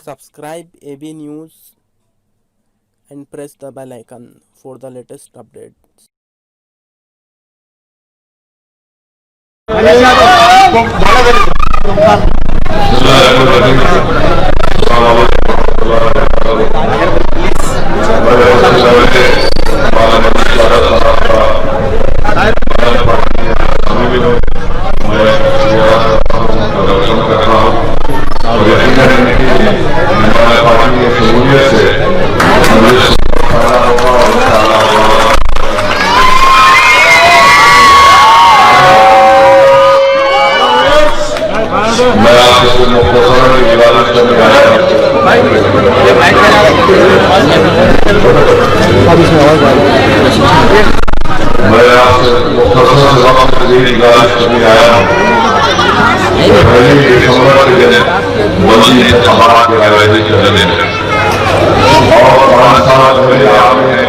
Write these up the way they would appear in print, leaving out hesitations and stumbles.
Subscribe AB News and press the bell icon for the latest updates. मैं आपको मुख्तसर की गुजारिश करने आया हूं। मैं आपसे मुख्तसर से वक्त की गुजारिश करने आया हूं। पहले दिसंबर के दिन मस्जिद इंतखाबात के आयोजित करने और 5 साल पहले आपने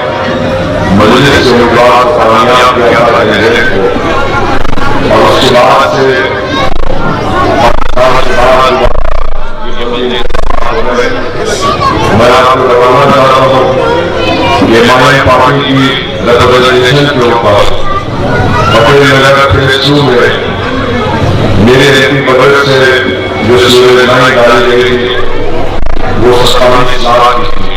मस्जिद से मुबारक कामयाब किया था और उसके बाद से मैं आपको बताना चाहता हूँ ये हमारी पार्टी की रिप्रेजेंटेशन के ऊपर अपने नगर फेज 2 में मेरे एमपी बजट से जो सुविधाएं डाली गई थी वो 27 लाख की थी।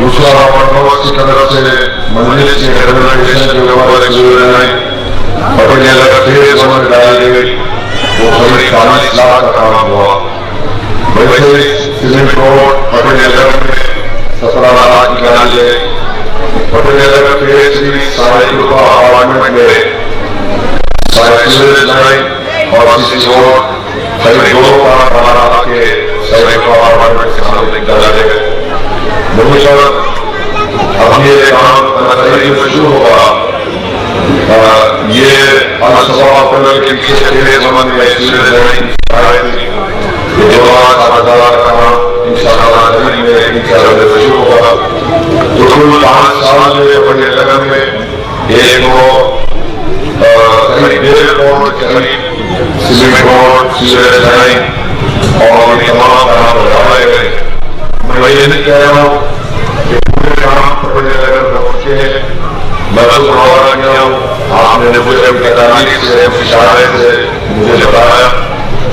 दूसरा रावत की तरफ से मंदिर के रिप्रेजेंटेशन के ऊपर सुविधाएं अपने नगर फेज 1 में डाली गई वो करीब 40 लाख का काम हुआ। वैसे सिविल कोड पटेल नगर में 17 लाख निकाल गए। पटेल नगर फेज 3 साढ़े अपार्टमेंट में सीवरेज लाइन और सीसी रोड करीब 2 लाख के साढ़े अपार्टमेंट के सामने निकाला गया। मुझे अब ये काम शुरू होगा। ये अलसवा अप्रैल के पीछे फेज 1 में सीवरेज लाइन शुरू होगा। तो कुल 5 साल में अपने नगर में एक करीब 1.5 करोड़ के करीब सीमेंट रोड सीवरेज लाइन और तमाम काम लगाए गए। मैं ये नहीं कह रहा हूँ कि पूरे काम अपने नगर में पहुंचे हैं। मैं तो रवाना किया हूँ। आपने मुझे तारीख से इशारे से मुझे बताया।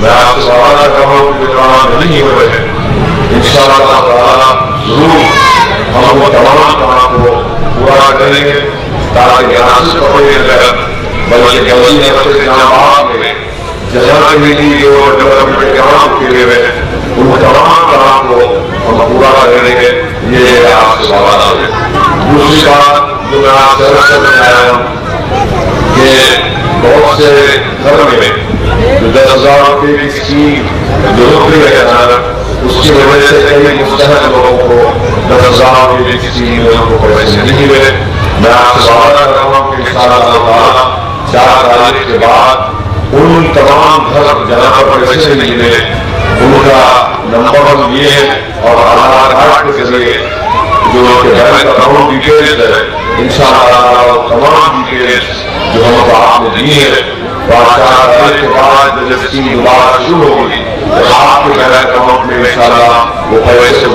मैं आपसे वादा कर रहा हूँ कि काम नहीं हुए हैं। इंशाअल्लाह ताला जरूर हम वो तमाम काम को पूरा करेंगे ताकि यहाँ से पकड़े लगा बल्कि गलती नफर इस्लामाबाद में जहाँ कमेटी जो डेवलपमेंट काम किए हुए हैं उन तमाम काम को हम पूरा करेंगे। ये आपसे वादा है। दूसरी बात जो मैं आपसे अर्ज करने आया हूँ कि बहुत से घर में 10,000 रुपये की स्कीम जो रुक गई है उसकी वजह से कई मुस्तहक लोगों को 10,000 रुपये की स्कीम को पैसे नहीं मिले। मैं आपसे वादा कर रहा हूँ कि इंशाअल्लाह 4 तारीख के बाद उन तमाम घर जहाँ पर पैसे नहीं मिले उनका नंबर ये है और आधार कार्ड के जरिए जो बैंक अकाउंट डिटेल्स है इंशाअल्लाह तमाम डिटेल्स जो हमको आपने दी है 4 तारीख के बाद जब स्कीम दोबारा शुरू होगी तो आपके बैंक अकाउंट में इंशाअल्लाह वो पैसे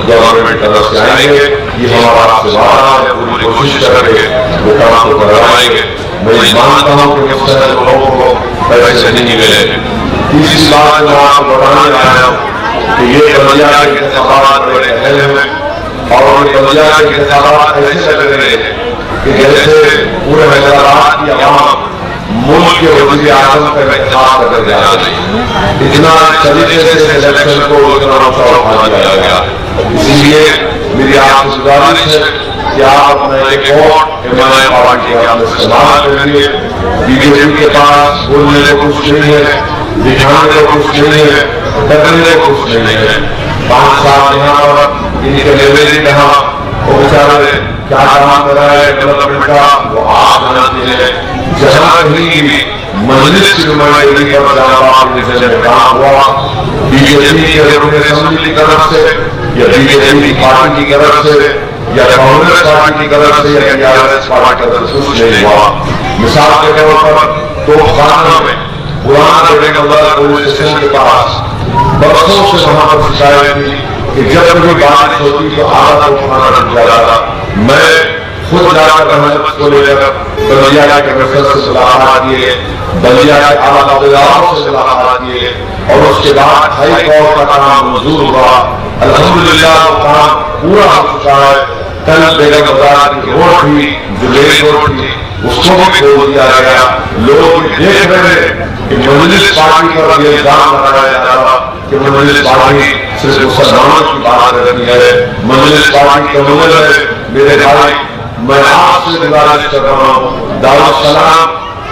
गवर्नमेंट तरफ से आएंगे। ये हमारा आपसे वादा है। पूरी कोशिश करेंगे वो काम को करवाएंगे। मैं मानता हूँ कि मुस्तहक लोगों को पैसे नहीं मिले। तीसरी बात मैं आपको बताने आया हूँ कि ये बल्दिया के इंतखाबात बड़े अहम हैं और बल्दिया के इंतखाबात ऐसे लग रहे हैं कि जैसे पूरे हैदराबाद की आवाम मुल्क के वज़ीर आज़म का इंतखाब कर जा रही है। इतना तरीके से इलेक्शन को इतना चौड़ा दिया गया। इसीलिए मेरी आपसे गुजारिश है कि आप अपना एक वोट एमआईएम पार्टी का इस्तेमाल करेंगे। बीजेपी के पास बोलने को कुछ नहीं है, दिखाने को कुछ नहीं है, करने को कुछ नहीं है। 5 साल यहाँ पर इनके लेवल कहा वो बेचारे क्या काम कर रहा है डेवलपमेंट का वो आप जानते हैं। जहाँ कहीं भी मस्जिद की नुमाइंदगी का काम हुआ बीजेपी की असेंबली की तरफ से या बीजेपी की पार्टी की तरफ से या कांग्रेस पार्टी की तरफ से या टीआरएस पार्टी की तरफ से कुछ नहीं हुआ। मिसाल के तौर पर तो खाना में पुराना पुलिस स्टेशन के पास बरसों से वहां पर शिकायत थी कि जब कभी बारिश होती तो आधा तो खाना डूब जाता। मैं खुद जाकर रहमत को लेकर बल्दिया के कमिश्नर से मुलाकात किए, बल्दिया के आला अहदेदारों से मुलाकात किए और उसके बाद हाई कोर्ट का काम मंजूर हुआ। अल्हम्दुलिल्लाह वो काम पूरा हो चुका है। कल बेगम बाजार की रोड थी, जो मेन रोड थी, उसको भी खोल दिया गया। लोग देख रहे हैं कि मजलिस पार्टी पर यह इल्जाम लगाया जा रहा कि मजलिस पार्टी सिर्फ मुसलमानों की बात करती है, मजलिस पार्टी कम्युनल है। मेरे भाई, मैं आपसे गुजारिश कर रहा हूँ, दारुल सलाम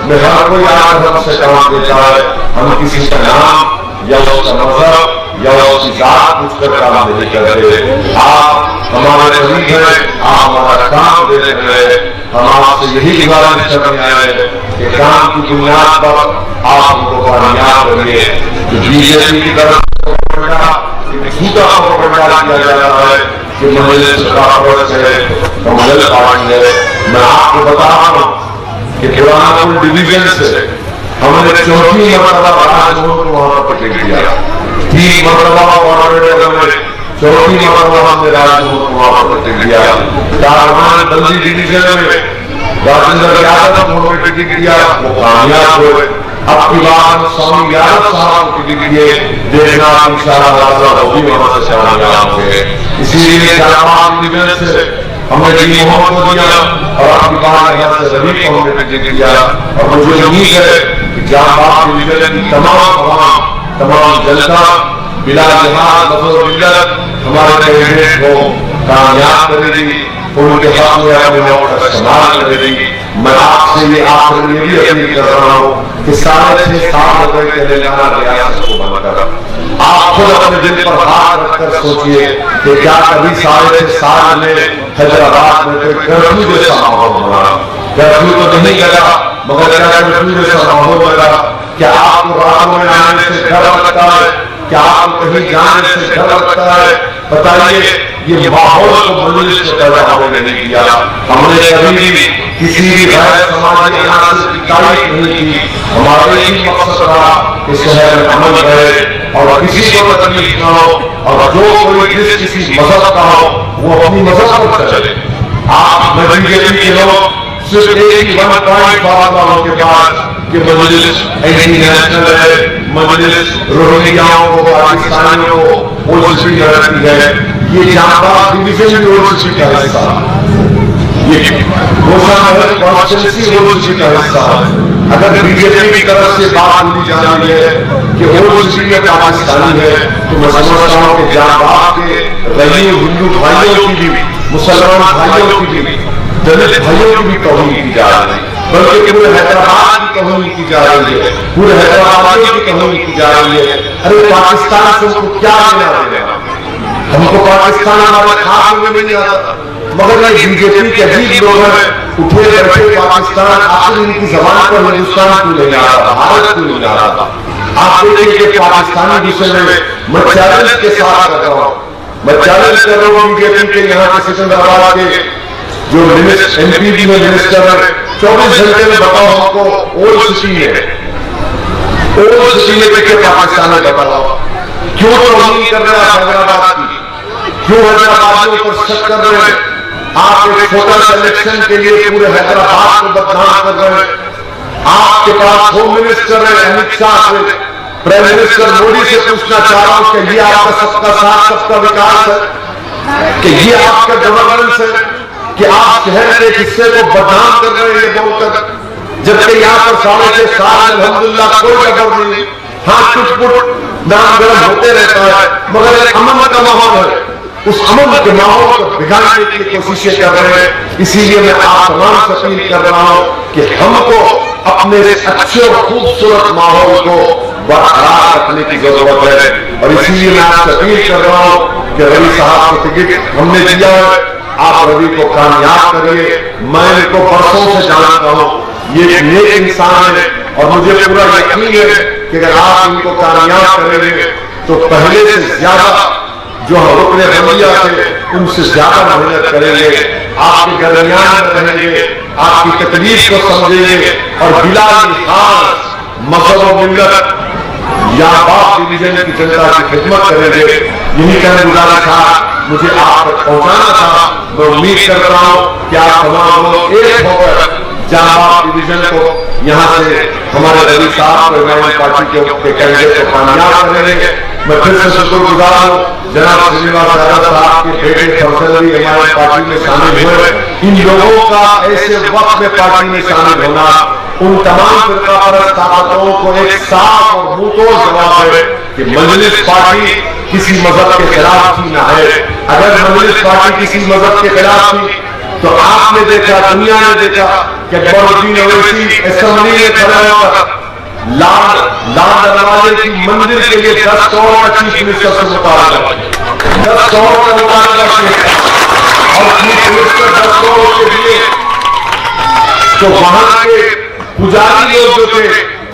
में हर कोई आकर हमसे काम देता है, हम किसी का नाम या उसका मजहब या उसकी जात पूछकर काम नहीं करते। आप हमारे करीब हैं, आप हमारा काम दे रहे हैं। हम आपसे यही गुजारिश कर रहे हैं कि काम की बुनियाद पर आप उनको कामयाब करिए। जो बीजेपी की तरफ झूठा प्रोपेगेंडा किया जा रहा है कि मजलिस कांग्रेस है, कम्युनल पार्टी है, मैं आपको बता रहा हूँ कि पुराना डिवीजन से हमने चौथी मरतबा राजभवन को वहां पर टिकट दिया, 3 मरतबा कॉर्पोरेटर में, चौथी मरतबा हमने राजभवन को वहां पर टिकट दिया। कारमान बंदी डिवीजन में राजेंद्र यादव को टिकट दिया, वो कामयाब हुए। अब की बात स्वामी यादव साहब को टिकट दिए, देखना इंशाअल्लाह वो भी वहां से कामयाब हुए। इसीलिए जामात डिवीजन से हमने डी मोहम्मद को दिया और आपकी बात यहाँ से रवि को हमने टिकट दिया। और मुझे उम्मीद है कि जामात डिवीजन की तमाम जनता बिला जहाज मिल्लत हमारे कैंडिडेट को कामयाब करेगी, उनके हक में अपने वोट का इस्तेमाल करेगी। मैं आपसे ये आखिर भी अपील कर रहा हूँ कि 6.5 रुपए के तेलंगाना रियासत को बनकर आप खुद अपने दिल पर हाथ रखकर सोचिए कि क्या कभी 6.5 में हैदराबाद में कोई कर्फ्यू जैसा माहौल बना? कर्फ्यू तो नहीं लगा, मगर क्या कर्फ्यू जैसा माहौल बना? क्या आपको रातों में आने से डर लगता है? क्या आपको कहीं जाने से डर लगता है? बताइए, ये माहौल को मजलिस से पैदा होने नहीं दिया। हमने कभी भी किसी भी गैर समाजी अनासर की तारीफ नहीं की। हमारा यही मकसद रहा कि शहर में अमन रहे और किसी को तकलीफ न हो, और जो कोई किसी मजहब का हो वो अपनी मजहब पर चले। आप बीजेपी के लोग सिर्फ एक ही 1.5 वालों के पास कि मजलिस एंटी नेशनल है, मजलिस रोहिंग्याओं को, पाकिस्तानियों को ओसीसी करती है। ये जामात डिवीजन भी ओसीसी का हिस्सा है, ये गोशाला कॉन्स्टिट्यूंसी ओसीसी का हिस्सा है। अगर बीजेपी की तरफ से बात बोली जा रही है कि ओसीसी में पाकिस्तानी है, तो मैं समझता हूँ कि जामात के रही हिंदू भाइयों की भी, मुसलमान भाइयों की भी, दलित भाइयों की भी तौहीन की जा रही है, बल्कि पूरे हैदराबाद की तौहीन की जा रही है, पूरे हैदराबादियों की तौहीन की जा रही है। अरे पाकिस्तान से हमको क्या लेना देना? हमको पाकिस्तान हमारे खाते में नहीं आता, मगर ये बीजेपी के अजीब लोग हैं, उठे बैठे पाकिस्तान, आखिर इनकी जबान पर हिंदुस्तान क्यों नहीं आ रहा, भारत क्यों नहीं आ रहा? आप देखिए कि पाकिस्तानी विषय में मैं चैलेंज के साथ कर रहा हूँ, मैं चैलेंज कर रहा हूँ बीजेपी के यहाँ के सिकंदराबाद के जो एमपी में मिनिस्टर है, 24 घंटे में बताओ हमको ओल्ड सिटी में देखिए पाकिस्तान में बताओ क्यों तौहीन कर रहे हैं हैदराबाद की, क्यों हैदराबादियों पर शक कर रहे हैं? आप एक छोटा सा इलेक्शन के लिए पूरे हैदराबाद को बदनाम कर रहे हैं। आपके पास होम मिनिस्टर है अमित शाह से, प्राइम मिनिस्टर मोदी से पूछना चाह रहा हूं कि ये आपका सबका साथ सबका विकास है, कि ये आपका गवर्नेंस है, कि आप शहर के हिस्से को बदनाम कर रहे हैं ये बोलकर, जबकि यहाँ पर 6.5 साल अल्हम्दुलिल्लाह कोई गड़बड़ नहीं। हाँ, टुट-पुट नाम गरम होते रहता है, मगर एक अमन का माहौल है, उस अमन के माहौल को बिगाड़ने की कोशिशें कर रहे हैं। इसीलिए मैं आप तमाम से अपील कर रहा हूँ कि हमको अपने अच्छे और खूबसूरत माहौल को बरकरार रखने की जरूरत है। और इसीलिए मैं आपसे अपील कर रहा हूँ कि रवि साहब को टिकट हमने दिया है, आप रवि को कामयाब करिए। मैं इनको बरसों से जानता हूँ, ये एक नेक इंसान है और मुझे पूरा यकीन है कि अगर आप इनको कामयाब करेंगे तो पहले से ज्यादा जो रुकने रवैया थे उनसे ज्यादा मेहनत करेंगे, आपके दरमियान रहेंगे, आपकी तकलीफ को समझेंगे और बिला लिहाज मजहब और मिल्लत या बाप डिवीजन की जनता की खिदमत करेंगे। यही कहने गुजारिश था, मुझे आप तक पहुंचाना था। मैं उम्मीद करता हूं कि आप तमाम लोग एक होकर जहां डिवीजन को यहां से हमारे रवि साहब को इमाम पार्टी के कैंडिडेट को कामयाब करेंगे। मैं फिर से शुक्रगुजार हूं जनाब श्रीनिवास यादव साहब के बेटे फैसल भी हमारे पार्टी में शामिल हुए। इन लोगों का ऐसे वक्त में पार्टी में शामिल होना उन तमाम फिरकापरस्त ताकतों को एक साफ और मुंहतोड़ जवाब है कि मजलिस पार्टी किसी मजहब के खिलाफ थी ना है। अगर मजलिस पार्टी किसी मजहब के खिलाफ थी तो आपने देखा, दुनिया ने देखा कि अकबरुद्दीन ओवैसी असेंबली में खड़ा होकर लाल दरवाजे की मंदिर के लिए 10 करोड़ का चीफ मिनिस्टर से मुतालबा, 10 करोड़ का मुतालबा किया और चीफ मिनिस्टर 10 करोड़ के लिए तो वहां के पुजारी लोग जो थे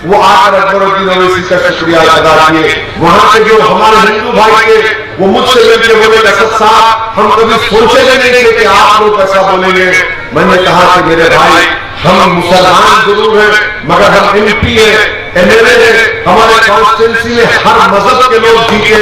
वो आकर अकबरुद्दीन ओवैसी का शुक्रिया अदा किए। वहां से जो हमारे हिंदू भाई थे वो मुझसे मिलकर बोले असद साहब हम कभी सोचे नहीं थे कि आप लोग ऐसा बोलेंगे। मैंने कहा कि मेरे भाई हम मुसलमान जरूर हैं मगर हम एमपी है, एमएलए है, हमारे कॉन्स्टिट्यूंसी में हर मजहब के लोग जीते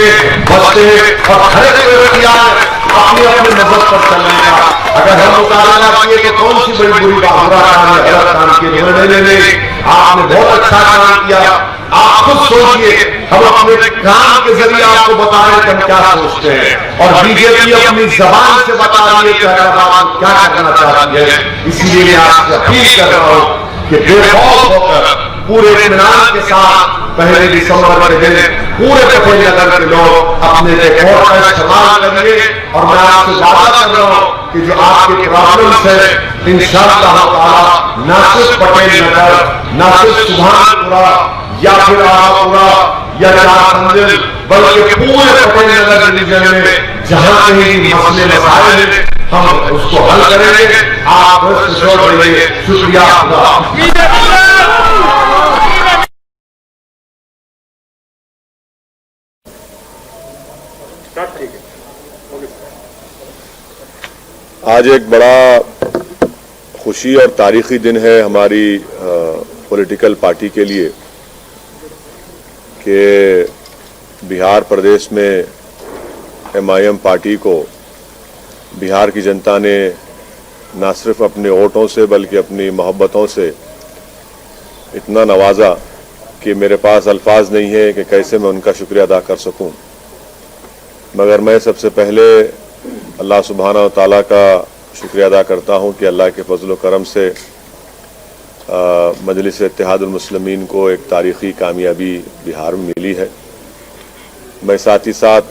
बसते हैं और हर एक इख्तियार अपने अपने मजहब पर चलने का। अगर हम मुताला किए तो कौन सी बड़ी बुरी बात, बुरा काम है, गलत काम किए? नहीं, आपने बहुत अच्छा काम किया। आप खुद सोचिए, हम अपने काम के जरिए आपको बता रहे हैं कि हम क्या सोचते हैं और बीजेपी अपनी जबान से बता रही है कि हैदराबाद क्या करना चाहती है। इसीलिए मैं आपसे अपील कर रहा हूं कि बेखौफ होकर पूरे इत्मीनान के साथ 1 दिसंबर के दिन पूरे पटेल नगर के लोग अपने रिकॉर्ड का इस्तेमाल करेंगे। और मैं आपसे वादा कर रहा हूं कि जो आपके प्रॉब्लम्स है इंशाअल्लाह ताला ना सिर्फ पटेल नगर, ना सिर्फ सुभानपुरा या फिर आवापुरा या चारमंदिल बल्कि पूरे पटेल नगर डिवीजन में जहां कहीं मसले मसाइल हैं हम उसको हल करेंगे। आप बस रहिए। शुक्रिया। आज एक बड़ा खुशी और तारीखी दिन है हमारी पॉलिटिकल पार्टी के लिए कि बिहार प्रदेश में एमआईएम पार्टी को बिहार की जनता ने न सिर्फ अपने वोटों से बल्कि अपनी मोहब्बतों से इतना नवाजा कि मेरे पास अल्फाज नहीं है कि कैसे मैं उनका शुक्रिया अदा कर सकूं। मगर मैं सबसे पहले अल्लाह सुब्हाना व तआला का शुक्रिया अदा करता हूं कि अल्लाह के फजल व करम से मजलिस इत्तेहादुल मुस्लिमीन को एक तारीख़ी कामयाबी बिहार में मिली है। मैं साथ ही साथ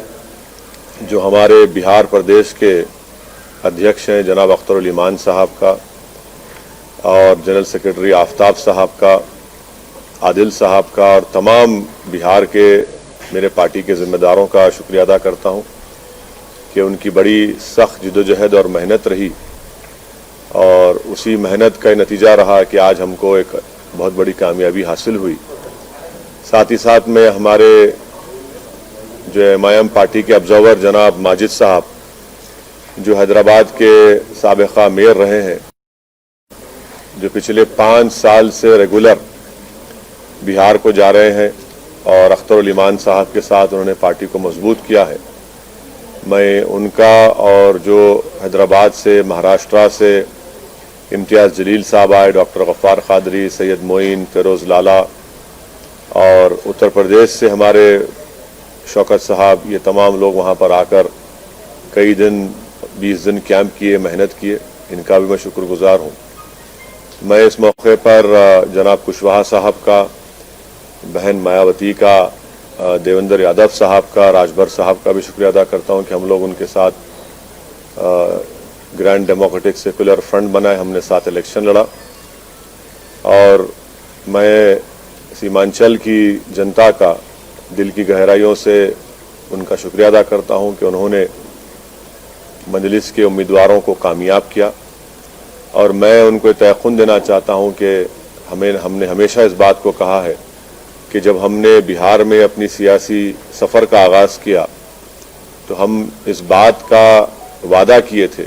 जो हमारे बिहार प्रदेश के अध्यक्ष हैं जनाब अख्तरुल ईमान साहब का और जनरल सेक्रेटरी आफ्ताब साहब का, आदिल साहब का और तमाम बिहार के मेरे पार्टी के ज़िम्मेदारों का शुक्रिया अदा करता हूं कि उनकी बड़ी सख्त जिद्दोजहद और मेहनत रही और उसी मेहनत का नतीजा रहा कि आज हमको एक बहुत बड़ी कामयाबी हासिल हुई। साथ ही साथ में हमारे जो एमआईएम पार्टी के ऑब्जर्वर जनाब माजिद साहब जो हैदराबाद के साबिका मेयर रहे हैं, जो पिछले 5 साल से रेगुलर बिहार को जा रहे हैं और अख्तरुल ईमान साहब के साथ उन्होंने पार्टी को मजबूत किया है, मैं उनका और जो हैदराबाद से महाराष्ट्र से इम्तियाज़ जलील साहब आए, डॉक्टर गफ्फार कादरी, सैयद मोइन, फिरोज़ लाला और उत्तर प्रदेश से हमारे शौकत साहब, ये तमाम लोग वहाँ पर आकर कई दिन 20 दिन कैंप किए, मेहनत किए, इनका भी मैं शुक्रगुजार हूँ। मैं इस मौके पर जनाब कुशवाहा साहब का, बहन मायावती का, देवेंद्र यादव साहब का, राजभर साहब का भी शुक्रिया अदा करता हूं कि हम लोग उनके साथ ग्रैंड डेमोक्रेटिक सेकुलर फ्रंट बनाए, हमने साथ इलेक्शन लड़ा। और मैं सीमांचल की जनता का दिल की गहराइयों से उनका शुक्रिया अदा करता हूं कि उन्होंने मजलिस के उम्मीदवारों को कामयाब किया। और मैं उनको तयक़ुन देना चाहता हूं कि हमने हमेशा इस बात को कहा है कि जब हमने बिहार में अपनी सियासी सफ़र का आगाज़ किया तो हम इस बात का वादा किए थे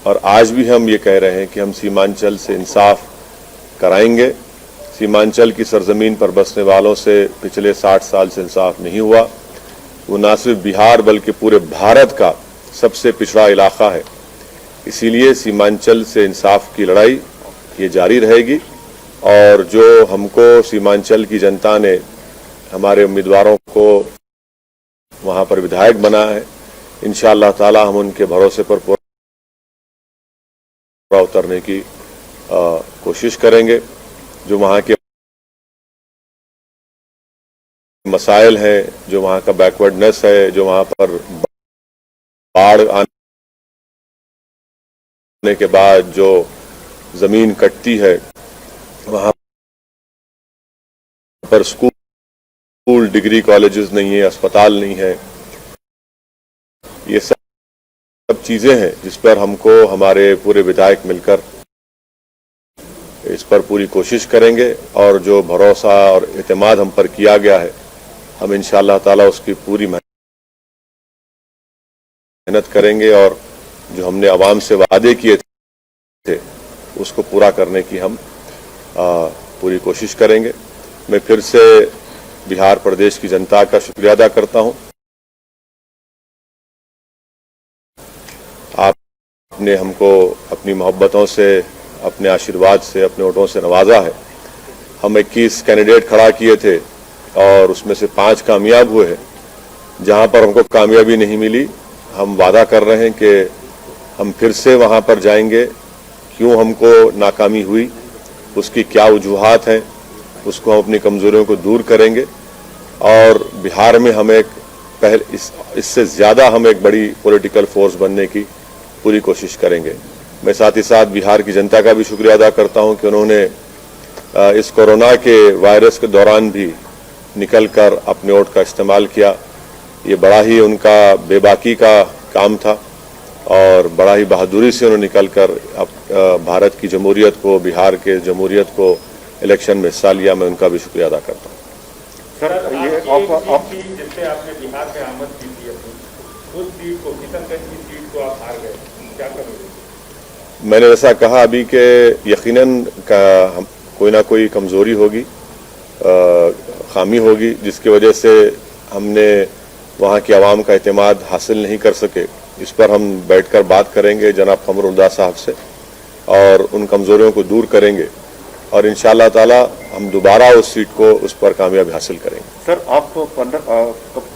और आज भी हम ये कह रहे हैं कि हम सीमांचल से इंसाफ कराएंगे, सीमांचल की सरजमीन पर बसने वालों से पिछले 60 साल से इंसाफ नहीं हुआ। वो न सिर्फ बिहार बल्कि पूरे भारत का सबसे पिछड़ा इलाका है। इसीलिए सीमांचल से इंसाफ की लड़ाई ये जारी रहेगी और जो हमको सीमांचल की जनता ने हमारे उम्मीदवारों को वहां पर विधायक बना है, इंशाअल्लाह ताला हम उनके भरोसे पर पूरा उतरने की कोशिश करेंगे। जो वहां के मसाइल हैं, जो वहां का बैकवर्डनेस है, जो वहां पर बाढ़ आने के बाद जो जमीन कटती है, वहां पर स्कूल डिग्री कॉलेजेस नहीं है, अस्पताल नहीं है, ये सब चीजें हैं जिस पर हमको हमारे पूरे विधायक मिलकर इस पर पूरी कोशिश करेंगे और जो भरोसा और एतमाद हम पर किया गया है, हम इंशाअल्लाह ताला उसकी पूरी मेहनत करेंगे और जो हमने आवाम से वादे किए थे उसको पूरा करने की हम पूरी कोशिश करेंगे। मैं फिर से बिहार प्रदेश की जनता का शुक्रिया अदा करता हूं। आपने हमको अपनी मोहब्बतों से, अपने आशीर्वाद से, अपने वोटों से नवाजा है। हम 21 कैंडिडेट खड़ा किए थे और उसमें से 5 कामयाब हुए हैं। जहां पर हमको कामयाबी नहीं मिली, हम वादा कर रहे हैं कि हम फिर से वहां पर जाएंगे। क्यों हमको नाकामी हुई, उसकी क्या वजूहात हैं, उसको हम अपनी कमजोरियों को दूर करेंगे और बिहार में हम इससे ज्यादा हम एक बड़ी पॉलिटिकल फोर्स बनने की पूरी कोशिश करेंगे। मैं साथ ही साथ बिहार की जनता का भी शुक्रिया अदा करता हूं कि उन्होंने इस कोरोना के वायरस के दौरान भी निकलकर अपने वोट का इस्तेमाल किया। ये बड़ा ही उनका बेबाकी का काम था और बड़ा ही बहादुरी से उन्होंने निकलकर भारत की जमहूरियत को, बिहार के जमहूरियत को इलेक्शन में हिस्सा लिया। मैं उनका भी शुक्रिया अदा करता हूँ। सर, ये जिससे आपने बिहार में आमद की थी अपनी, उस सीट को, किशनगंज की सीट को आप हार गए, क्या करोगे? मैंने ऐसा कहा अभी कि यकीनन कोई ना कोई कमजोरी होगी, खामी होगी, जिसकी वजह से हमने वहाँ की आवाम का एतमाद हासिल नहीं कर सके। इस पर हम बैठकर बात करेंगे जनाब कमरुल्लाह साहब से और उन कमजोरियों को दूर करेंगे और इंशाअल्लाह ताला हम दोबारा उस सीट को, उस पर कामयाबी हासिल करेंगे। सर, आप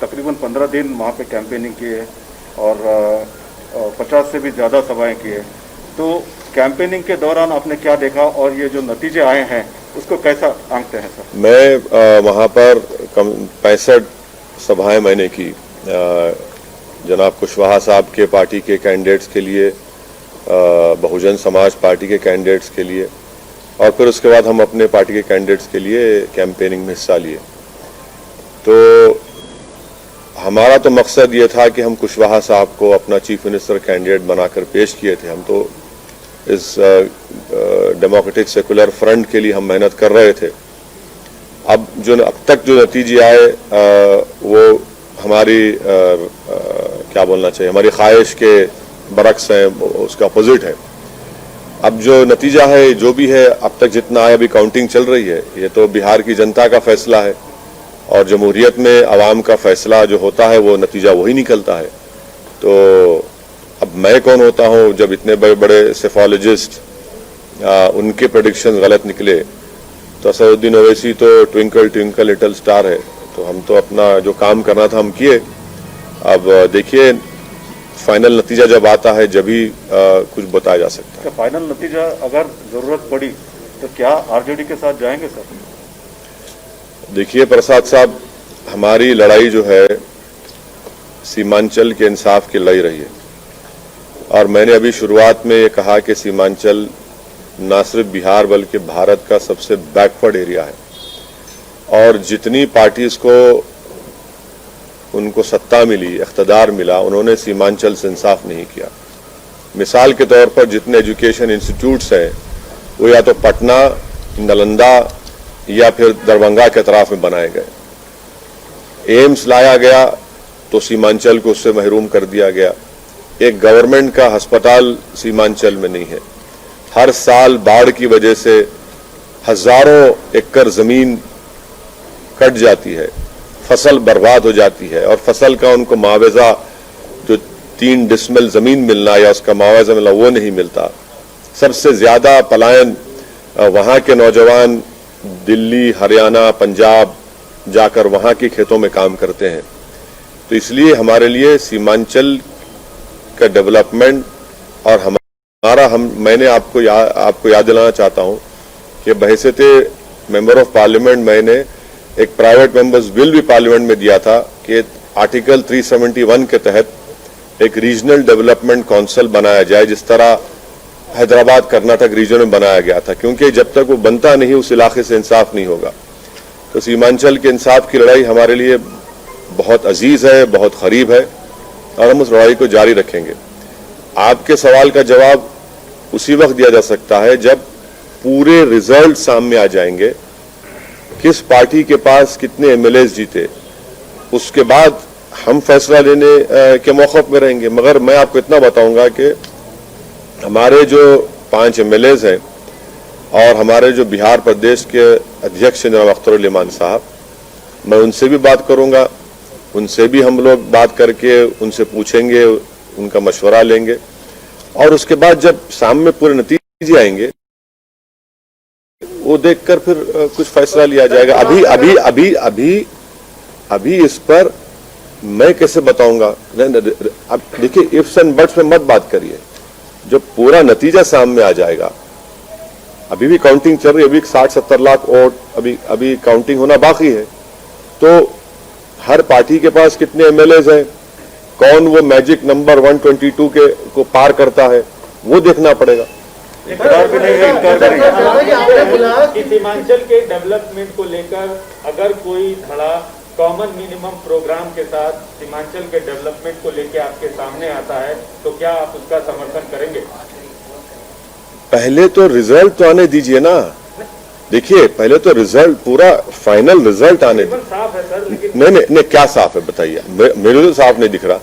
तकरीबन 15 दिन वहाँ पे कैंपेनिंग किए और 50 से भी ज़्यादा सभाएं किए, तो कैंपेनिंग के दौरान आपने क्या देखा और ये जो नतीजे आए हैं उसको कैसा आंकते हैं सर? मैं वहाँ पर 65 सभाएं मैंने की, जनाब कुशवाहा साहब के पार्टी के कैंडिडेट्स के लिए, बहुजन समाज पार्टी के कैंडिडेट्स के लिए और फिर उसके बाद हम अपने पार्टी के कैंडिडेट्स के लिए कैंपेनिंग में हिस्सा लिए। तो हमारा तो मकसद ये था कि हम कुशवाहा साहब को अपना चीफ मिनिस्टर कैंडिडेट बनाकर पेश किए थे। हम तो इस डेमोक्रेटिक सेकुलर फ्रंट के लिए हम मेहनत कर रहे थे। अब अब तक जो नतीजे आए वो हमारी क्या बोलना चाहिए, हमारी ख्वाहिश के बरक्स हैं, उसका अपोजिट है। अब जो नतीजा है, जो भी है, अब तक जितना आया, अभी काउंटिंग चल रही है, ये तो बिहार की जनता का फैसला है और जमहूरियत में आवाम का फैसला जो होता है वो नतीजा वही निकलता है। तो अब मैं कौन होता हूँ जब इतने बड़े बड़े सेफोलॉजिस्ट उनके प्रेडिक्शन गलत निकले। तो असदुद्दीन ओवैसी तो ट्विंकल ट्विंकल लिटिल स्टार है, तो हम तो अपना जो काम करना था हम किए। अब देखिए फाइनल नतीजा जब आता है जब ही कुछ बताया जा सकता है। फाइनल नतीजा अगर जरूरत पड़ी तो क्या आरजेडी के साथ जाएंगे सर? देखिए प्रसाद साहब, हमारी लड़ाई जो है सीमांचल के इंसाफ की लड़ाई रही है और मैंने अभी शुरुआत में ये कहा कि सीमांचल न सिर्फ बिहार बल्कि भारत का सबसे बैकवर्ड एरिया है और जितनी पार्टीज को उनको सत्ता मिली, इख्तिदार मिला, उन्होंने सीमांचल से इंसाफ नहीं किया। मिसाल के तौर पर जितने एजुकेशन इंस्टीट्यूट्स हैं वो या तो पटना, नालंदा या फिर दरभंगा के अतराफ में बनाए गए। एम्स लाया गया तो सीमांचल को उससे महरूम कर दिया गया। एक गवर्नमेंट का अस्पताल सीमांचल में नहीं है। हर साल बाढ़ की वजह से हजारों एकड़ जमीन कट जाती है, फसल बर्बाद हो जाती है और फसल का उनको मुआवजा जो 3 डिसमिल जमीन मिलना या उसका मुआवजा मिलना वो नहीं मिलता। सबसे ज्यादा पलायन वहां के नौजवान दिल्ली, हरियाणा, पंजाब जाकर वहां के खेतों में काम करते हैं। तो इसलिए हमारे लिए सीमांचल का डेवलपमेंट और मैंने आपको याद दिलाना चाहता हूं कि बहैसियते मेंबर ऑफ पार्लियामेंट मैंने एक प्राइवेट मेंबर्स बिल भी पार्लियामेंट में दिया था कि आर्टिकल 371 के तहत एक रीजनल डेवलपमेंट काउंसिल बनाया जाए, जिस तरह हैदराबाद कर्नाटक रीजन में बनाया गया था, क्योंकि जब तक वो बनता नहीं उस इलाके से इंसाफ नहीं होगा। तो सीमांचल के इंसाफ की लड़ाई हमारे लिए बहुत अजीज है, बहुत करीब है और हम उस लड़ाई को जारी रखेंगे। आपके सवाल का जवाब उसी वक्त दिया जा सकता है जब पूरे रिजल्ट सामने आ जाएंगे, किस पार्टी के पास कितने एमएलए जीते, उसके बाद हम फैसला लेने के मौक़िफ़ में रहेंगे। मगर मैं आपको इतना बताऊंगा कि हमारे जो 5 एमएलए हैं और हमारे जो बिहार प्रदेश के अध्यक्ष जनाब अख्तर इमान साहब, मैं उनसे भी बात करूंगा, उनसे भी हम लोग बात करके उनसे पूछेंगे, उनका मशवरा लेंगे और उसके बाद जब सामने पूरे नतीजे आएंगे वो देखकर फिर कुछ फैसला लिया जाएगा। अभी इस पर मैं कैसे बताऊंगा? अब देखिए, इफ्स एंड बट्स में मत बात करिए, जब पूरा नतीजा सामने आ जाएगा। अभी भी काउंटिंग चल रही है, अभी 60-70 लाख वोट अभी काउंटिंग होना बाकी है। तो हर पार्टी के पास कितने एमएलए हैं, कौन वो मैजिक नंबर 122 को पार करता है, वो देखना पड़ेगा। इकरार भी नहीं है, इनकार भी नहीं है। कि सीमांचल के डेवलपमेंट को लेकर अगर कोई धड़ा कॉमन मिनिमम प्रोग्राम के साथ सीमांचल के डेवलपमेंट को लेकर आपके सामने आता है तो क्या आप उसका समर्थन करेंगे? पहले तो रिजल्ट तो आने दीजिए ना। देखिए, पहले तो रिजल्ट, पूरा फाइनल रिजल्ट आने दीजिए। साफ है सर, लेकिन नहीं, क्या साफ है बताइए? मेरे तो साफ नहीं दिख रहा,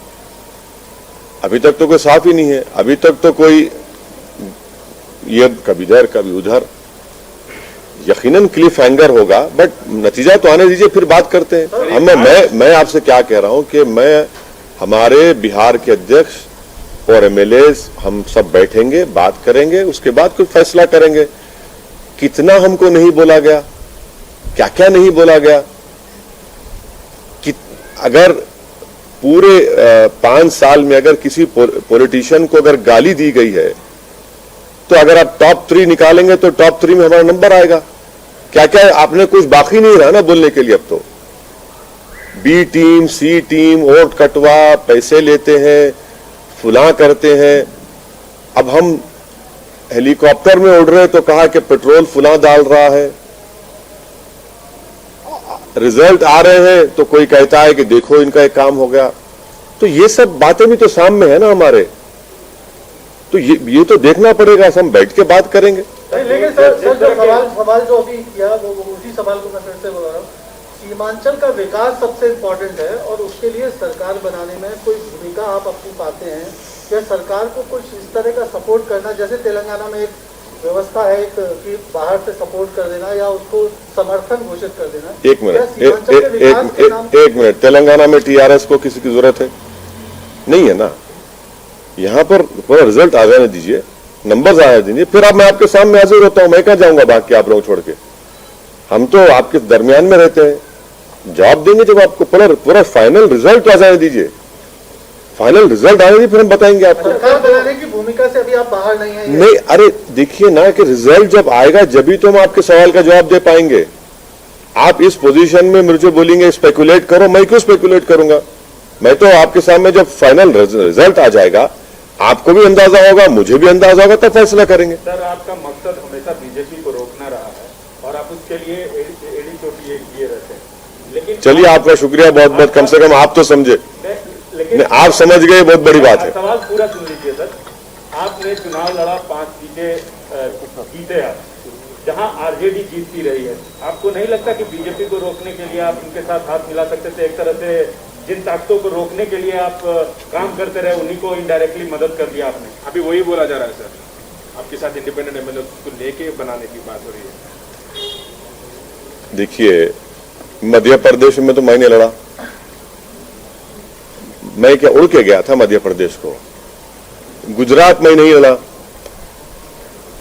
अभी तक तो कोई साफ ही नहीं है। अभी तक तो कोई ये कभी इधर कभी उधर, यकीनन क्लिफ हैंगर होगा, बट नतीजा तो आने दीजिए, फिर बात करते हैं। मैं आपसे क्या कह रहा हूं कि मैं, हमारे बिहार के अध्यक्ष और एमएलए हम सब बैठेंगे, बात करेंगे, उसके बाद कोई फैसला करेंगे। कितना हमको नहीं बोला गया, क्या क्या नहीं बोला गया, कि अगर पूरे 5 साल में अगर किसी पॉलिटिशियन को अगर गाली दी गई है तो अगर आप टॉप 3 निकालेंगे तो टॉप 3 में हमारा नंबर आएगा। क्या क्या आपने कुछ बाकी नहीं रहा ना बोलने के लिए। अब तो बी टीम, सी टीम, वोट कटवा, पैसे लेते हैं, फुला करते हैं। अब हम हेलीकॉप्टर में उड़ रहे तो कहा कि पेट्रोल फुला डाल रहा है, रिजल्ट आ रहे हैं तो कोई कहता है कि देखो इनका एक काम हो गया। तो ये सब बातें भी तो सामने है ना हमारे, तो ये तो देखना पड़ेगा, हम बैठ के बात करेंगे। लेकिन सर जो सवाल जो अभी किया वो उसी सवाल को मैं फिर से बोल रहा हूँ। सीमांचल का विकास सबसे इम्पोर्टेंट है और उसके लिए सरकार बनाने में कोई भूमिका आप अपनी पाते हैं या सरकार को कुछ इस तरह का सपोर्ट करना, जैसे तेलंगाना में एक व्यवस्था है कि बाहर से सपोर्ट कर देना या उसको समर्थन घोषित कर देना। एक मिनट, तेलंगाना में टीआरएस को किसी की जरूरत है? नहीं है ना। यहां पर पूरा रिजल्ट आ जाने दीजिए, नंबर्स आने दीजिए, फिर अब मैं आपके सामने हाजिर होता हूं। मैं कहां जाऊंगा भाग के आप लोग छोड़ के? हम तो आपके दरमियान में रहते हैं, जवाब देंगे जब आपको पूरा फाइनल रिजल्ट आ जाने दीजिए। फाइनल रिजल्ट आने दीजिए, फिर हम बताएंगे आपको। सरकार बनाने की भूमिका से अभी आप बाहर नहीं हैं। नहीं, अरे देखिए ना कि रिजल्ट जब आएगा जब तो हम आपके सवाल का जवाब दे पाएंगे। आप इस पोजीशन में मुझे बोलेंगे स्पेकुलेट करो, मैं क्यों स्पेकुलेट करूंगा? मैं तो आपके सामने जब फाइनल रिजल्ट आ जाएगा आपको भी अंदाजा होगा, मुझे भी अंदाजा होगा, तब फैसला करेंगे। सर, आपका मकसद हमेशा बीजेपी को रोकना रहा है और आप उसके लिए एड़ी चोटी किए रहते हैं, लेकिन चलिए आपका शुक्रिया बहुत बहुत, कम से कम आप तो समझे। लेकिन आप समझ गए, बहुत बड़ी बात है। सवाल पूरा सुन लीजिए सर। आपने चुनाव लड़ा, 5 सीटें जीते आप, जहां आरजेडी जीतती रही है। आपको नहीं लगता कि बीजेपी को रोकने के लिए आप उनके साथ हाथ मिला सकते थे? एक तरह से जिन ताकतों को रोकने के लिए आप काम करते रहे उन्हीं को इनडायरेक्टली मदद कर दिया आपने। अभी वही बोला जा रहा है सर, आपके साथ इंडिपेंडेंट एमएलए को लेके बनाने की बात हो रही है। देखिए, मध्य प्रदेश में तो मैंने लड़ा, मैं क्या उड़ के गया था मध्य प्रदेश को। गुजरात में नहीं लड़ा।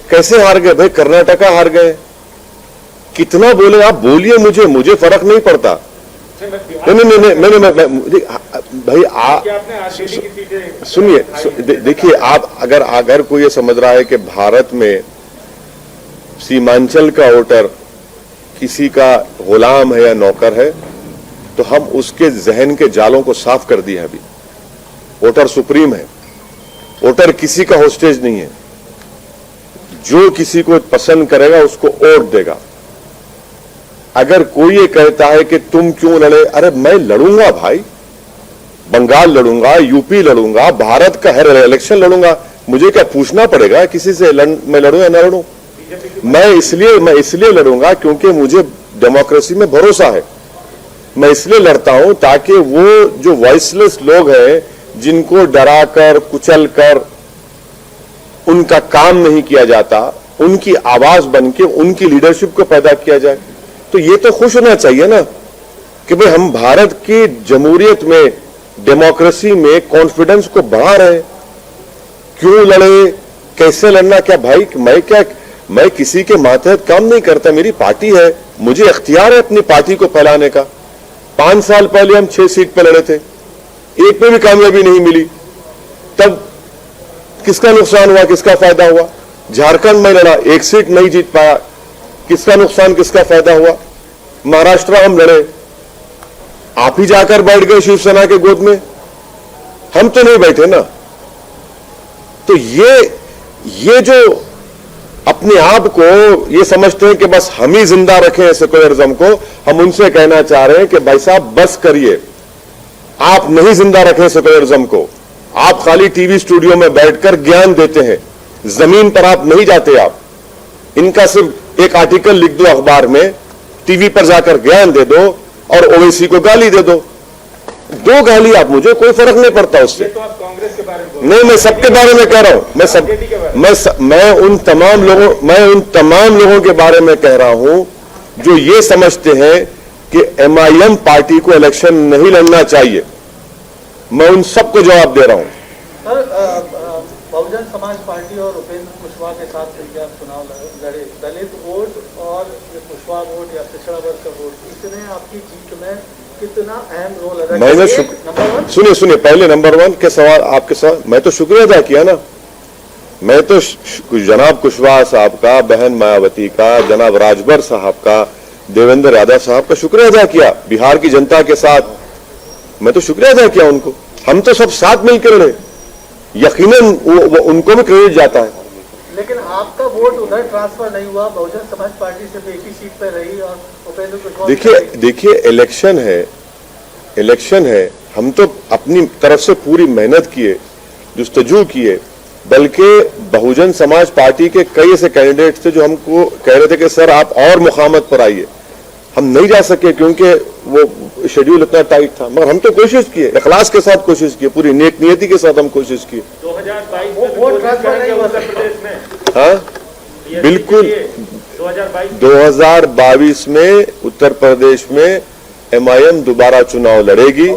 कैसे हार गए भाई? कर्नाटका हार गए। कितना बोले आप, बोलिए, मुझे फर्क नहीं पड़ता। नहीं, भाई आप सुनिए, देखिए, आप अगर कोई ये समझ रहा है कि भारत में सीमांचल का वोटर किसी का गुलाम है या नौकर है, तो हम उसके जहन के जालों को साफ कर दिए। अभी वोटर सुप्रीम है, वोटर किसी का होस्टेज नहीं है। जो किसी को पसंद करेगा उसको वोट देगा। अगर कोई ये कहता है कि तुम क्यों लड़े, अरे मैं लड़ूंगा भाई, बंगाल लड़ूंगा, यूपी लड़ूंगा, भारत का हर इलेक्शन लड़ूंगा। मुझे क्या पूछना पड़ेगा किसी से मैं लड़ूं या ना लड़ूं? मैं इसलिए लड़ूंगा क्योंकि मुझे डेमोक्रेसी में भरोसा है। मैं इसलिए लड़ता हूं ताकि वो जो वॉइसलेस लोग हैं, जिनको डराकर कुचलकर उनका काम नहीं किया जाता, उनकी आवाज बनके उनकी लीडरशिप को पैदा किया जाए। तो ये तो खुश होना चाहिए ना कि भाई हम भारत की जमहूरियत में, डेमोक्रेसी में कॉन्फिडेंस को बढ़ा रहे हैं। क्यों लड़े, कैसे लड़ना, क्या भाई मैं किसी के मातहत काम नहीं करता। मेरी पार्टी है, मुझे इख्तियार है अपनी पार्टी को फैलाने का। 5 साल पहले हम 6 सीट पे लड़े थे, एक में भी कामयाबी नहीं मिली। तब किसका नुकसान हुआ, किसका फायदा हुआ? झारखंड में लड़ा, 1 सीट नहीं जीत पाया, किसका नुकसान, किसका फायदा हुआ? महाराष्ट्र हम लड़े, आप ही जाकर बैठ गए शिवसेना के गोद में, हम तो नहीं बैठे ना। तो ये जो अपने आप को ये समझते हैं कि बस हम ही जिंदा रखें सेक्युलरिज्म को, हम उनसे कहना चाह रहे हैं कि भाई साहब बस करिए, आप नहीं जिंदा रखें सेक्युलरिज्म को। आप खाली टीवी स्टूडियो में बैठकर ज्ञान देते हैं, जमीन पर आप नहीं जाते। आप इनका सिर्फ एक आर्टिकल लिख दो अखबार में, टीवी पर जाकर ज्ञान दे दो और ओवैसी को गाली दे दो। 2 गाली आप, मुझे कोई फर्क नहीं पड़ता उससे। तो आप कांग्रेस के बारे में नहीं, मैं सबके बारे में कह रहा हूं। मैं उन तमाम लोगों के बारे में कह रहा हूं जो ये समझते हैं कि एमआईएम पार्टी को इलेक्शन नहीं लड़ना चाहिए। मैं उन सबको जवाब दे रहा हूं। सर, बहुजन समाज पार्टी और उपेंद्र कुशवाहा के साथ मिलकर आप चुनाव लड़े। दलित वोट और कुशवाहा वोट या पिछड़ा वर्ग का वोट, इसने आपकी जीत में कितना अहम रोल अदा किया? सुनिए, पहले नंबर 1 के सवाल, आपके सवाल, मैं तो शुक्रिया अदा किया ना। मैं तो जनाब कुशवाहा साहब का, बहन मायावती का, जनाब राजभर साहब का, देवेंद्र यादव साहब का शुक्रिया अदा किया। बिहार की जनता के साथ मैं तो शुक्रिया अदा किया उनको। हम तो सब साथ मिलकर लड़े, यकीनन उनको भी क्रेडिट जाता है। लेकिन आपका वोट उधर ट्रांसफर नहीं हुआ, बहुजन समाज पार्टी सिर्फ एक ही सीट पर रही और उपेंद्र कुशवाहा। देखिए, इलेक्शन है, हम तो अपनी तरफ से पूरी मेहनत किए, जुस्तजू किए। बल्कि बहुजन समाज पार्टी के कई ऐसे कैंडिडेट थे जो हमको कह रहे थे कि सर आप और मुकामत पर आइए। हम नहीं जा सके क्योंकि वो शेड्यूल इतना टाइट था, मगर हम तो कोशिश किए, इखलास के साथ कोशिश किए, पूरी नेक नियति के साथ हम कोशिश किए। 2022 में वोट ट्रांसफर नहीं हुआ उत्तर प्रदेश में। हाँ बिल्कुल, 2022 में उत्तर प्रदेश में एमआईएम दोबारा चुनाव लड़ेगी।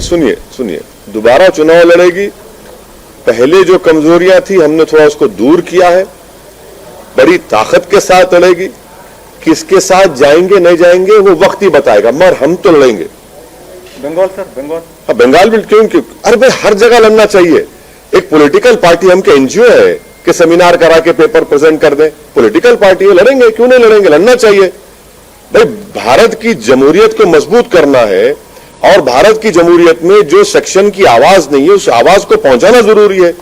सुनिए, दोबारा चुनाव लड़ेगी। पहले जो कमजोरियां थी हमने थोड़ा उसको दूर किया है, बड़ी ताकत के साथ लड़ेगी। किसके साथ जाएंगे नहीं जाएंगे वो वक्त ही बताएगा, मगर हम तो लड़ेंगे। बंगाल सर, बंगाल, हाँ बंगाल भी क्यों? अरे भाई हर जगह लड़ना चाहिए। एक पॉलिटिकल पार्टी, हम के एनजीओ है कि सेमिनार करा के पेपर प्रेजेंट कर दें? पॉलिटिकल पार्टी है, लड़ेंगे, क्यों नहीं लड़ेंगे? लड़ना चाहिए भाई। भारत की जमहूरियत को मजबूत करना है और भारत की जमहूरियत में जो सेक्शन की आवाज नहीं है उस आवाज को पहुंचाना जरूरी है।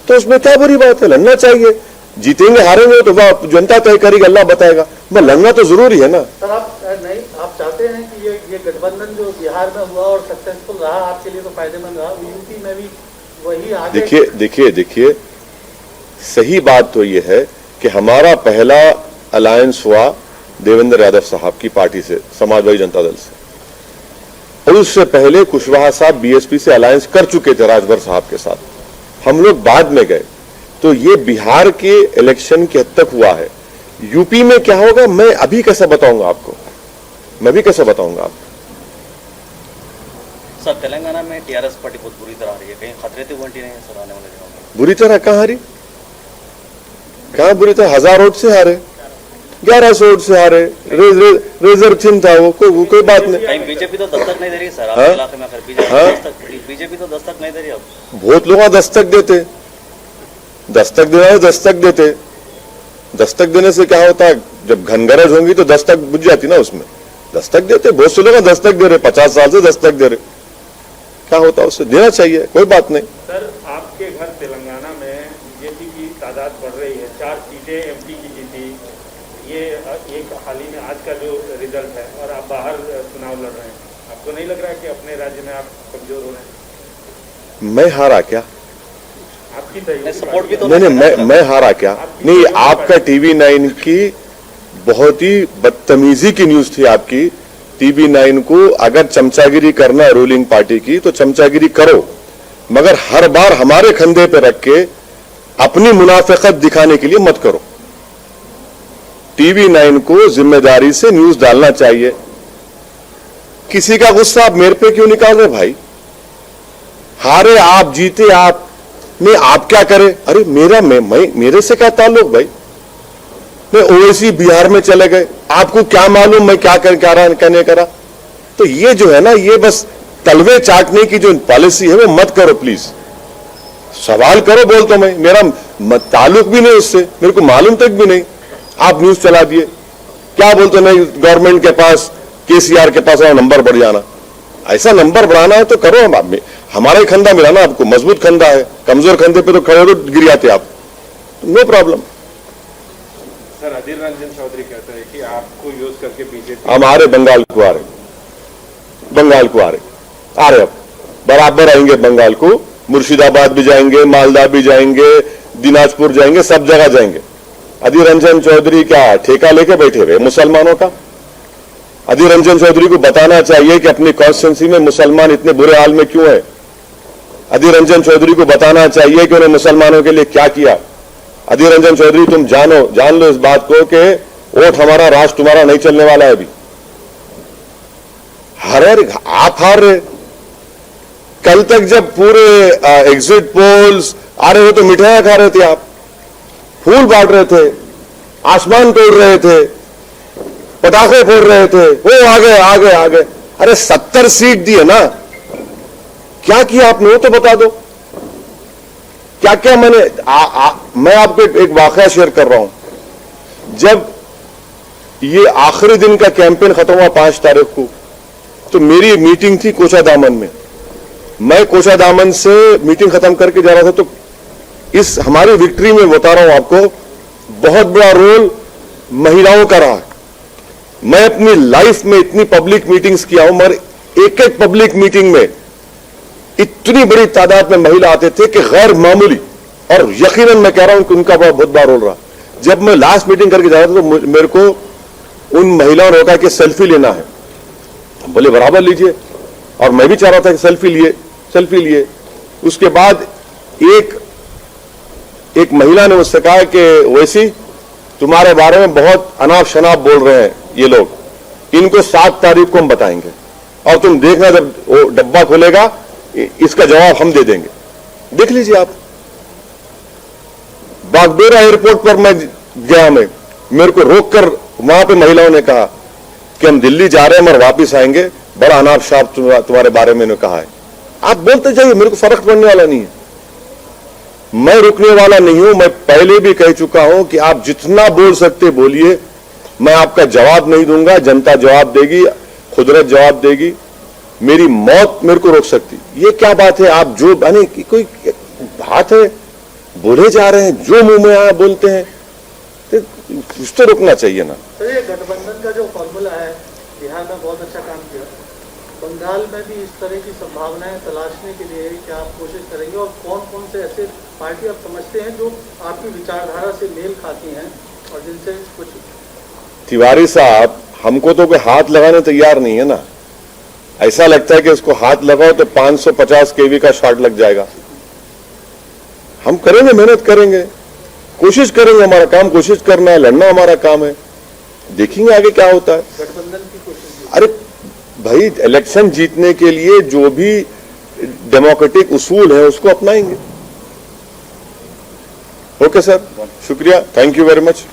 तो उसमें क्या बुरी बात है? लड़ना चाहिए। जीतेंगे हारेंगे तो वह जनता तय करेगी, अल्लाह बताएगा, मगर लड़ना तो जरूरी है ना। सर आप चाहते हैं कि ये गठबंधन जो बिहार में हुआ और सक्सेसफुल रहा, आपके लिए तो फायदेमंद रहा, यूपी में भी वही आगे। देखिए, सही बात तो ये है कि हमारा पहला अलायंस हुआ देवेंद्र यादव साहब की पार्टी से, समाजवादी जनता दल से, और उससे पहले कुशवाहा साहब बीएसपी से अलायंस कर चुके थे राजभर साहब के साथ। हम लोग बाद में गए। तो ये बिहार के इलेक्शन के हद तक हुआ है। यूपी में क्या होगा मैं अभी कैसे बताऊंगा आपको, मैं भी कैसे बताऊंगा आपको। सर तेलंगाना में टीआरएस पार्टी बहुत बुरी तरह आ रही है, कहीं खतरे तो घंटी नहीं है सर आने वाले दिनों में? बुरी तरह कहाँ हारी, कहाँ बुरी तरह? 1000 वोट से हारे, 1100 वोट से हारे, रिजर्व चिन्ह था वो, कोई बात नहीं। कहीं बीजेपी तो दस्तक नहीं दे रही सर आपके इलाके में, बीजेपी तो दस्तक नहीं दे रही अब। बहुत लोग दस्तक देते, दस्तक देना है, दस्तक देते। दस्तक देने से क्या होता है, जब घनगरज होंगी तो दस्तक बुझ जाती ना, उसमें दस्तक देते। बहुत से लोग दस्तक दे रहे, 50 साल से दस्तक दे रहे, क्या होता है उससे? देना चाहिए, कोई बात नहीं। सर आपके घर तेलंगाना में बीजेपी की तादाद बढ़ रही है, 4 सीटें एमपी की जीती, ये एक हाल ही में आज का जो रिजल्ट है, और आप बाहर चुनाव लड़ रहे हैं, आपको नहीं लग रहा है कि अपने राज्य में आप कमजोर हो रहे हैं? मैं हारा क्या? आपकी सहयोगी सपोर्ट भी तो नहीं, मैं हारा क्या? नहीं, आपका TV9 की बहुत ही बदतमीजी की न्यूज थी आपकी। TV9 को अगर चमचागिरी करना है रूलिंग पार्टी की तो चमचागिरी करो, मगर हर बार हमारे कंधे पे रख के अपनी मुनाफिकत दिखाने के लिए मत करो। TV9 को जिम्मेदारी से न्यूज डालना चाहिए। किसी का गुस्सा आप मेरे पे क्यों निकाल रहे भाई? हारे आप, जीते आप, नहीं आप क्या करें? अरे मेरे से क्या ताल्लुक भाई? मैं ओवैसी बिहार में चले गए, आपको क्या मालूम मैं क्या कहने करा? तो ये जो है ना, ये बस तलवे चाटने की जो पॉलिसी है वो मत करो प्लीज। सवाल करो, बोल तो मैं, मेरा ताल्लुक भी नहीं उससे, मेरे को मालूम तक भी नहीं। आप न्यूज चला दिए, क्या बोलते नहीं गवर्नमेंट के पास, केसीआर के पास नंबर बढ़ जाना। ऐसा नंबर बढ़ाना है तो करो, हम हमारा ही खंदा मिला ना आपको, मजबूत खंदा है, कमजोर खंदे पे तो खड़े तो गिर जाते आप, no problem. Sir Adhir Ranjan Chaudhary कहता है कि आपको यूज करके बीजेपी हम आ रहे बंगाल को, आ रहे अब बराबर आएंगे बंगाल को, मुर्शिदाबाद भी जाएंगे, मालदा भी जाएंगे, दिनाजपुर जाएंगे, सब जगह जाएंगे। अधीर रंजन चौधरी क्या ठेका लेके बैठे हुए मुसलमानों का? अधीर रंजन चौधरी को बताना चाहिए कि अपनी कॉन्स्टिट्यूंसी में मुसलमान इतने बुरे हाल में क्यों है। अधीर रंजन चौधरी को बताना चाहिए कि उन्होंने मुसलमानों के लिए क्या किया। अधीर रंजन चौधरी तुम जान लो इस बात को कि वोट हमारा, राष्ट्र तुम्हारा नहीं चलने वाला है अभी। आप हार रहे। कल तक जब पूरे एग्जिट पोल्स आ रहे थे तो मिठाइयां खा रहे थे आप, फूल बांट रहे थे, आसमान तोड़ रहे थे, पटाखे फोड़ रहे थे, वो आगे। अरे 70 सीट दी है ना, क्या किया आपने वो तो बता दो। क्या मैंने मैं आपको एक वाकया शेयर कर रहा हूं। जब ये आखिरी दिन का कैंपेन खत्म हुआ 5 तारीख को, तो मेरी मीटिंग थी कोचादामन में। मैं कोचादामन से मीटिंग खत्म करके जा रहा था, तो इस हमारी विक्ट्री में बता रहा हूं आपको, बहुत बड़ा रोल महिलाओं का रहा। मैं अपनी लाइफ में इतनी पब्लिक मीटिंग्स किया हूं, मगर एक पब्लिक मीटिंग में इतनी बड़ी तादाद में महिला आते थे कि गैर मामूली, और यकीनन मैं कह रहा हूं कि उनका बहुत बड़ा रोल रहा। जब मैं लास्ट मीटिंग करके जा रहा था तो मेरे को उन महिलाओं ने कहा कि सेल्फी लेना है, बोले बराबर लीजिए, और मैं भी चाह रहा था कि सेल्फी लिए। उसके बाद एक महिला ने मुझसे कहा कि वैसी तुम्हारे बारे में बहुत अनाप शनाप बोल रहे हैं ये लोग, इनको 7 तारीख को हम बताएंगे, और तुम देखना जब वो डब्बा खोलेगा इसका जवाब हम दे देंगे। देख लीजिए आप, बागडोरा एयरपोर्ट पर मैं गया, मेरे को रोककर वहां पे महिलाओं ने कहा कि हम दिल्ली जा रहे हैं मगर वापिस आएंगे, बड़ा अनाप शनाप तुम्हारे बारे में कहा है। आप बोलते जाइए, मेरे को फर्क पड़ने वाला नहीं है, मैं रुकने वाला नहीं हूं। मैं पहले भी कह चुका हूं कि आप जितना बोल सकते बोलिए, मैं आपका जवाब नहीं दूंगा, जनता जवाब देगी, कुदरत जवाब देगी। मेरी मौत मेरे को रोक सकती, ये क्या बात है? आप जो कोई बात है, बोले जा रहे हैं, जो मुंह में आया बोलते हैं, तो कुछ तो रुकना चाहिए ना। सर ये गठबंधन का जो फॉर्मूला है, बिहार में बहुत अच्छा काम किया, बंगाल में भी इस तरह की संभावनाएं तलाशने के लिए क्या आप कोशिश करेंगे, और कौन कौन से ऐसे पार्टी आप समझते हैं जो आपकी विचारधारा से मेल खाती हैं और जिनसे कुछ? तिवारी साहब, हमको तो कोई हाथ लगाने तैयार नहीं है ना। ऐसा लगता है कि इसको हाथ लगाओ तो 550 kV का शॉट लग जाएगा। हम करेंगे, मेहनत करेंगे, कोशिश करेंगे, हमारा काम कोशिश करना है, लड़ना हमारा काम है, देखेंगे आगे क्या होता है। गठबंधन की कोशिश। अरे भाई, इलेक्शन जीतने के लिए जो भी डेमोक्रेटिक उसूल है उसको अपनाएंगे। ओके सर, शुक्रिया, थैंक यू वेरी मच।